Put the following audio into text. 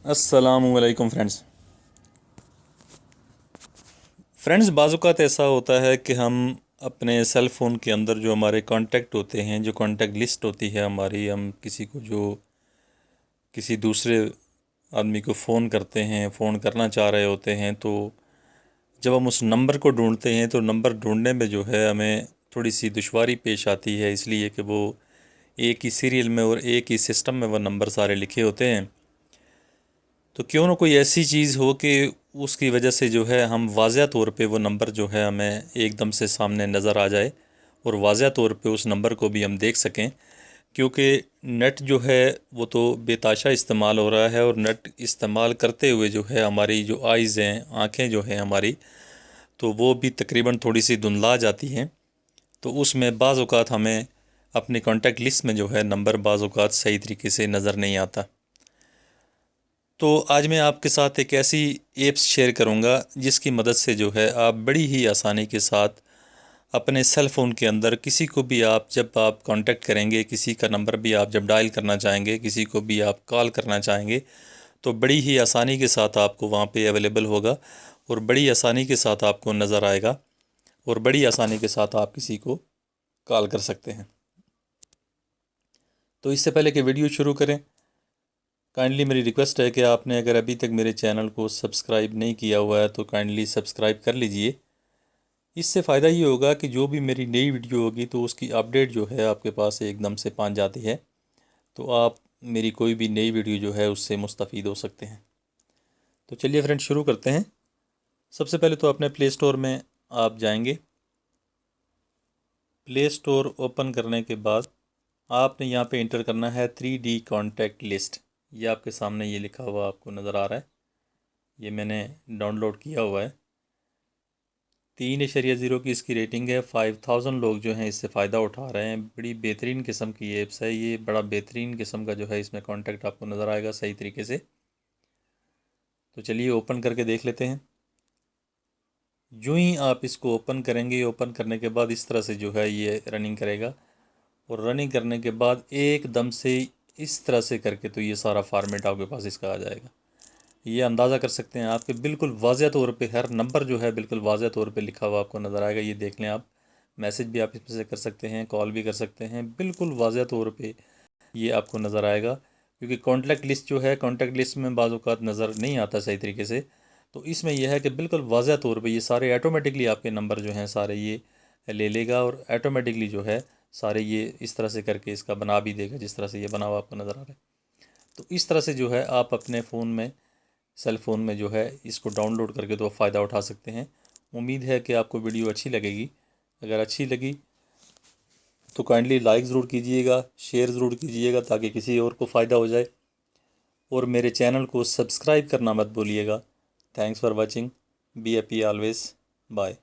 अस्सलामुअलैकुम फ्रेंड्स, बाज़-औक़ात ऐसा होता है कि हम अपने सेल फ़ोन के अंदर जो हमारे कॉन्टैक्ट होते हैं, जो कॉन्टैक्ट लिस्ट होती है हमारी, हम किसी को जो किसी दूसरे आदमी को फ़ोन करते हैं, फ़ोन करना चाह रहे होते हैं, तो जब हम उस नंबर को ढूंढते हैं तो नंबर ढूंढने में जो है हमें थोड़ी सी दुश्वारी पेश आती है, इसलिए कि वो एक ही सीरियल में और एक ही सिस्टम में वो नंबर सारे लिखे होते हैं। तो क्यों ना कोई ऐसी चीज़ हो कि उसकी वजह से जो है हम वाज़िया तौर पे वो नंबर जो है हमें एकदम से सामने नज़र आ जाए और वाज़िया तौर पे उस नंबर को भी हम देख सकें, क्योंकि नेट जो है वो तो बेताशा इस्तेमाल हो रहा है और नेट इस्तेमाल करते हुए जो है हमारी जो आइज़ हैं, आँखें जो हैं हमारी, तो वो भी तकरीबन थोड़ी सी धुंधला जाती हैं। तो उसमें बाज़ औक़ात हमें अपनी कॉन्टैक्ट लिस्ट में जो है नंबर बाज़ औक़ात सही तरीके से नज़र नहीं आता। तो आज मैं आपके साथ एक ऐसी ऐप्स शेयर करूंगा जिसकी मदद से जो है आप बड़ी ही आसानी के साथ अपने सेल फ़ोन के अंदर किसी को भी आप जब आप कांटेक्ट करेंगे, किसी का नंबर भी आप जब डायल करना चाहेंगे, किसी को भी आप कॉल करना चाहेंगे, तो बड़ी ही आसानी के साथ आपको वहाँ पे अवेलेबल होगा और बड़ी आसानी के साथ आपको नज़र आएगा और बड़ी आसानी के साथ आप किसी को कॉल कर सकते हैं। तो इससे पहले कि वीडियो शुरू करें, काइंडली मेरी रिक्वेस्ट है कि आपने अगर अभी तक मेरे चैनल को सब्सक्राइब नहीं किया हुआ है तो काइंडली सब्सक्राइब कर लीजिए। इससे फ़ायदा ये होगा कि जो भी मेरी नई वीडियो होगी तो उसकी अपडेट जो है आपके पास एकदम से पहुंच जाती है, तो आप मेरी कोई भी नई वीडियो जो है उससे मुस्तफ़ीद हो सकते हैं। तो चलिए फ्रेंड, शुरू करते हैं। सबसे पहले तो अपने प्ले स्टोर में आप जाएंगे। प्ले स्टोर ओपन करने के बाद आपने यहाँ पे इंटर करना है 3D कॉन्टैक्ट लिस्ट। ये आपके सामने ये लिखा हुआ आपको नज़र आ रहा है, ये मैंने डाउनलोड किया हुआ है। 3.0 की इसकी रेटिंग है। 5000 लोग जो हैं इससे फ़ायदा उठा रहे हैं। बड़ी बेहतरीन किस्म की ऐप्स है ये, बड़ा बेहतरीन किस्म का जो है इसमें कॉन्टैक्ट आपको नज़र आएगा सही तरीके से। तो चलिए ओपन करके देख लेते हैं। यूँ ही आप इसको ओपन करेंगे, ओपन करने के बाद इस तरह से जो है ये रनिंग करेगा और रनिंग करने के बाद एकदम से इस तरह से करके तो ये सारा फॉर्मेट आपके पास इसका आ जाएगा। ये अंदाज़ा कर सकते हैं आपके बिल्कुल वाज़िया तौर पे हर नंबर जो है बिल्कुल वाज़िया तौर पे लिखा हुआ आपको नज़र आएगा। ये देख लें आप, मैसेज भी आप इसमें से कर सकते हैं, कॉल भी कर सकते हैं, बिल्कुल वाज़िया तौर पे ये आपको नज़र आएगा। क्योंकि कॉन्टैक्ट लिस्ट जो है, कॉन्टैक्ट लिस्ट में बाज़ औक़ात नज़र नहीं आता सही तरीके से, तो इसमें यह है कि बिल्कुल वाज़िया तौर पर ये सारे ऑटोमेटिकली आपके नंबर जो हैं सारे ये ले लेगा और ऑटोमेटिकली जो है सारे ये इस तरह से करके इसका बना भी देगा, जिस तरह से ये बना हुआ आपको नज़र आ रहा है। तो इस तरह से जो है आप अपने फ़ोन में, सेल फ़ोन में जो है इसको डाउनलोड करके तो फ़ायदा उठा सकते हैं। उम्मीद है कि आपको वीडियो अच्छी लगेगी। अगर अच्छी लगी तो काइंडली लाइक ज़रूर कीजिएगा, शेयर ज़रूर कीजिएगा ताकि किसी और को फ़ायदा हो जाए, और मेरे चैनल को सब्सक्राइब करना मत भूलिएगा। Thanks for watching. Be happy always. Bye.